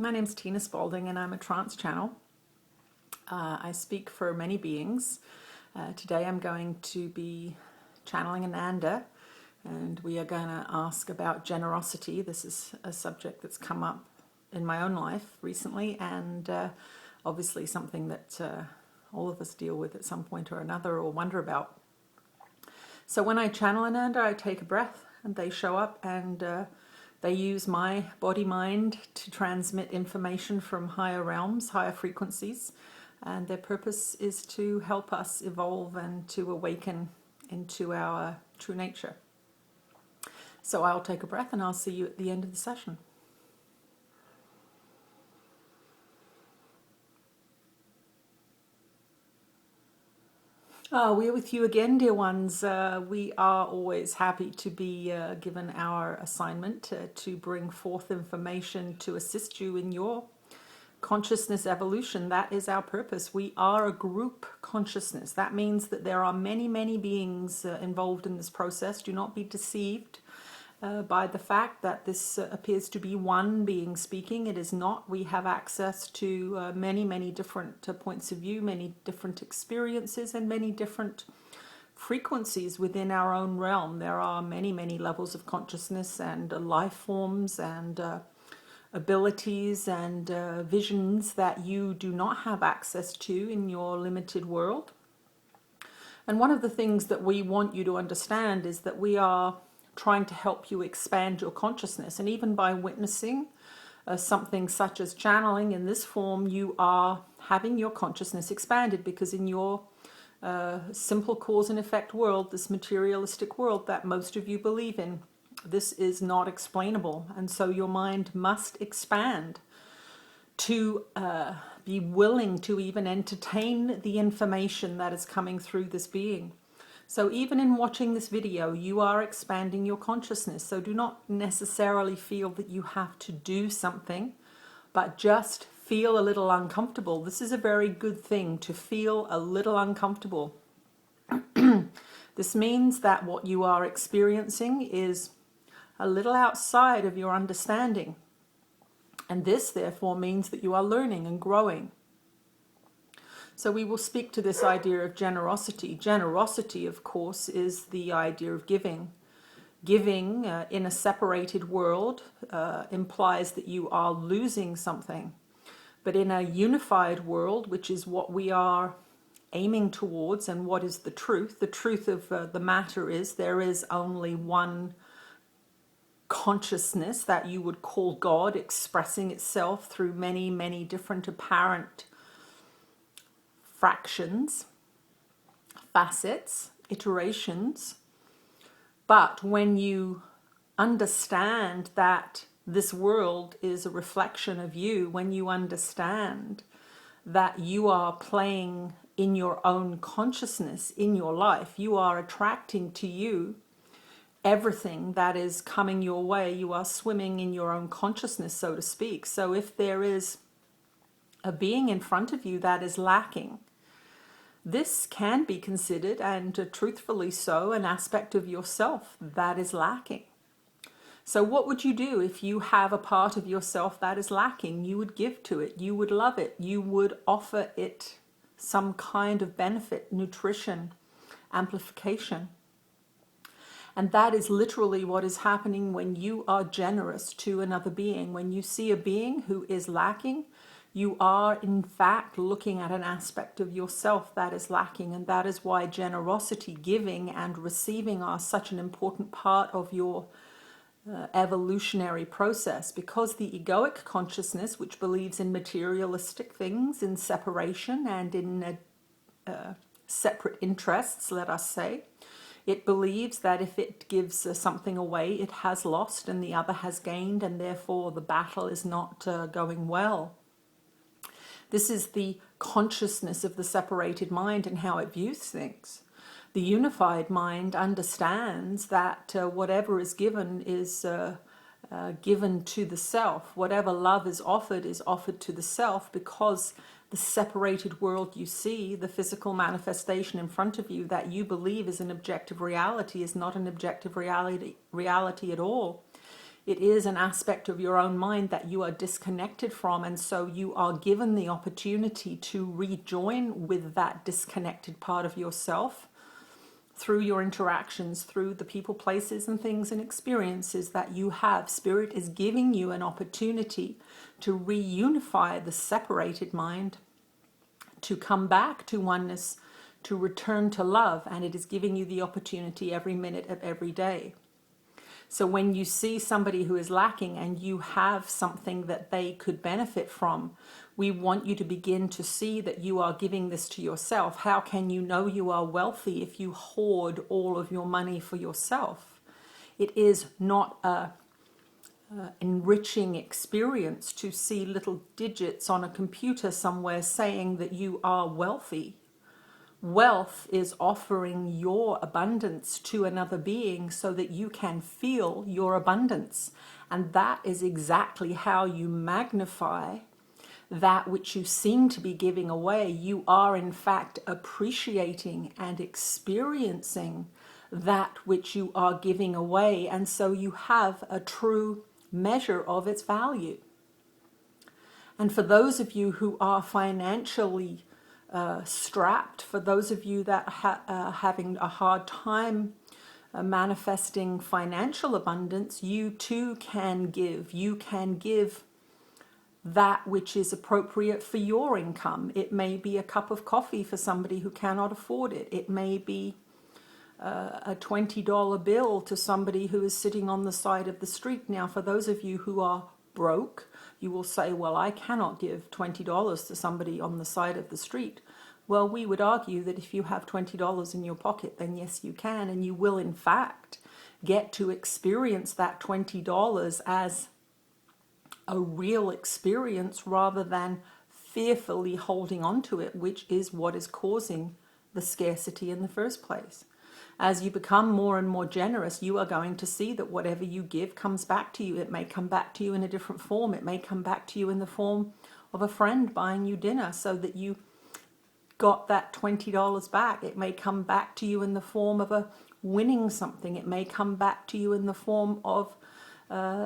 My name's Tina Spalding and I'm a trance channel. I speak for many beings. Today I'm going to be channeling Ananda, and we are going to ask about generosity. This is a subject that's come up in my own life recently, and obviously something that all of us deal with at some point or another or wonder about. So when I channel Ananda, I take a breath and they show up, and they use my body-mind to transmit information from higher realms, higher frequencies, and their purpose is to help us evolve and to awaken into our true nature. So I'll take a breath and I'll see you at the end of the session. We're with you again, dear ones. We are always happy to be given our assignment to bring forth information to assist you in your consciousness evolution. That is our purpose. We are a group consciousness. That means that there are many, many beings involved in this process. Do not be deceived by the fact that this appears to be one being speaking. It is not. We have access to many, many different points of view, many different experiences, and many different frequencies within our own realm. There are many, many levels of consciousness and life forms and abilities and visions that you do not have access to in your limited world. And one of the things that we want you to understand is that we are trying to help you expand your consciousness, and even by witnessing something such as channeling in this form, you are having your consciousness expanded, because in your simple cause and effect world, this materialistic world that most of you believe in, this is not explainable, and so your mind must expand to be willing to even entertain the information that is coming through this being. So even in watching this video, you are expanding your consciousness. So do not necessarily feel that you have to do something, but just feel a little uncomfortable. This is a very good thing, to feel a little uncomfortable. This means that what you are experiencing is a little outside of your understanding. And this, therefore, means that you are learning and growing. So we will speak to this idea of generosity. Generosity, of course, is the idea of giving. Giving in a separated world implies that you are losing something. But in a unified world, which is what we are aiming towards and what is the truth of the matter is there is only one consciousness that you would call God, expressing itself through many, many different apparent fractions, facets, iterations. But when you understand that this world is a reflection of you, when you understand that you are playing in your own consciousness in your life, you are attracting to you everything that is coming your way. You are swimming in your own consciousness, so to speak. So if there is a being in front of you that is lacking, this can be considered, and truthfully so, an aspect of yourself that is lacking. So what would you do if you have a part of yourself that is lacking? You would give to it. You would love it. You would offer it some kind of benefit, nutrition, amplification. And that is literally what is happening when you are generous to another being. When you see a being who is lacking, you are in fact looking at an aspect of yourself that is lacking. And that is why generosity, giving and receiving are such an important part of your evolutionary process, because the egoic consciousness, which believes in materialistic things, in separation and in separate interests, let us say, it believes that if it gives something away, it has lost and the other has gained, and therefore the battle is not going well. This is the consciousness of the separated mind and how it views things. The unified mind understands that whatever is given to the self. Whatever love is offered to the self, because the separated world you see, the physical manifestation in front of you that you believe is an objective reality, is not an objective reality at all. It is an aspect of your own mind that you are disconnected from, and so you are given the opportunity to rejoin with that disconnected part of yourself through your interactions, through the people, places, and things and experiences that you have. Spirit is giving you an opportunity to reunify the separated mind, to come back to oneness, to return to love, and it is giving you the opportunity every minute of every day. So when you see somebody who is lacking and you have something that they could benefit from, we want you to begin to see that you are giving this to yourself. How can you know you are wealthy if you hoard all of your money for yourself? It is not a enriching experience to see little digits on a computer somewhere saying that you are wealthy. Wealth is offering your abundance to another being so that you can feel your abundance. And that is exactly how you magnify that which you seem to be giving away. You are in fact appreciating and experiencing that which you are giving away. And so you have a true measure of its value. And for those of you who are financially strapped, for those of you that are having a hard time manifesting financial abundance, you too can give. You can give that which is appropriate for your income. It may be a cup of coffee for somebody who cannot afford it. It may be a $20 bill to somebody who is sitting on the side of the street. Now, for those of you who are broke, you will say, well, I cannot give $20 to somebody on the side of the street. Well, we would argue that if you have $20 in your pocket, then yes, you can, and you will in fact get to experience that $20 as a real experience rather than fearfully holding on to it, which is what is causing the scarcity in the first place. As you become more and more generous, you are going to see that whatever you give comes back to you. It may come back to you in a different form. It may come back to you in the form of a friend buying you dinner so that you got that $20 back. It may come back to you in the form of a winning something. It may come back to you in the form of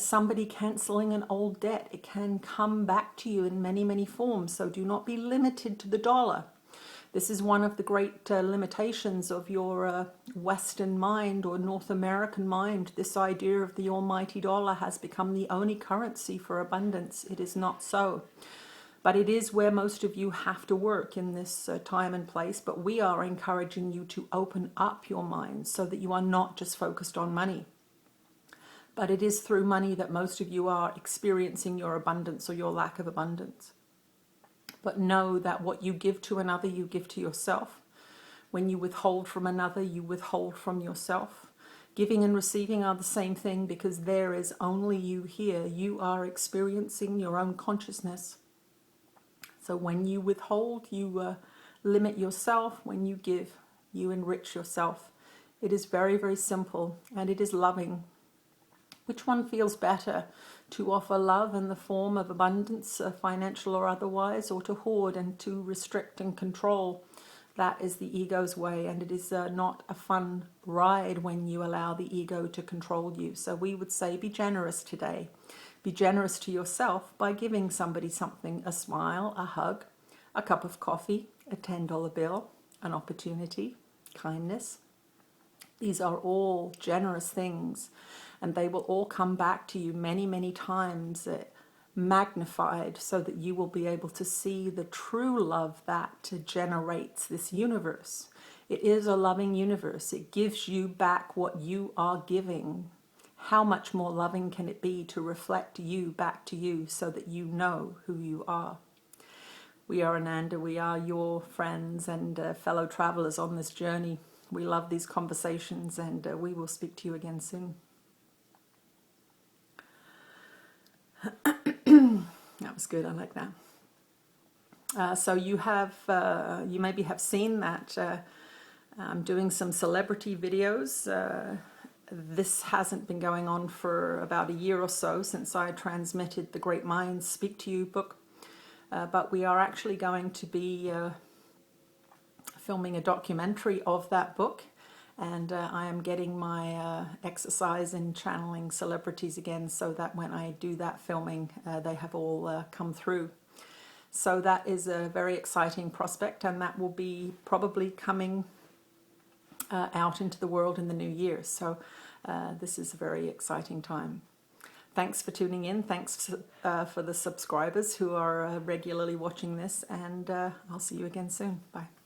somebody canceling an old debt. It can come back to you in many, many forms. So do not be limited to the dollar. This is one of the great limitations of your Western mind or North American mind. This idea of the almighty dollar has become the only currency for abundance. It is not so. But it is where most of you have to work in this time and place. But we are encouraging you to open up your mind so that you are not just focused on money. But it is through money that most of you are experiencing your abundance or your lack of abundance. But know that what you give to another, you give to yourself. When you withhold from another, you withhold from yourself. Giving and receiving are the same thing because there is only you here. You are experiencing your own consciousness. So when you withhold, you limit yourself. When you give, you enrich yourself. It is very, very simple and it is loving. Which one feels better? To offer love in the form of abundance, financial or otherwise, or to hoard and to restrict and control? That is the ego's way, and it is not a fun ride when you allow the ego to control you. So we would say be generous today. Be generous to yourself by giving somebody something, a smile, a hug, a cup of coffee, a $10 bill, an opportunity, kindness. These are all generous things, and they will all come back to you many, many times, magnified, so that you will be able to see the true love that generates this universe. It is a loving universe. It gives you back what you are giving. How much more loving can it be to reflect you back to you so that you know who you are? We are Ananda. We are your friends and fellow travelers on this journey. We love these conversations, and we will speak to you again soon. That was good. I like that. So you maybe have seen that I'm doing some celebrity videos. This hasn't been going on for about a year or so since I transmitted the Great Minds Speak to You book. But we are actually going to be filming a documentary of that book, And I am getting my exercise in channeling celebrities again, so that when I do that filming, they have all come through. So that is a very exciting prospect, and that will be probably coming out into the world in the new year. So this is a very exciting time. Thanks for tuning in. Thanks for the subscribers who are regularly watching this, and I'll see you again soon. Bye.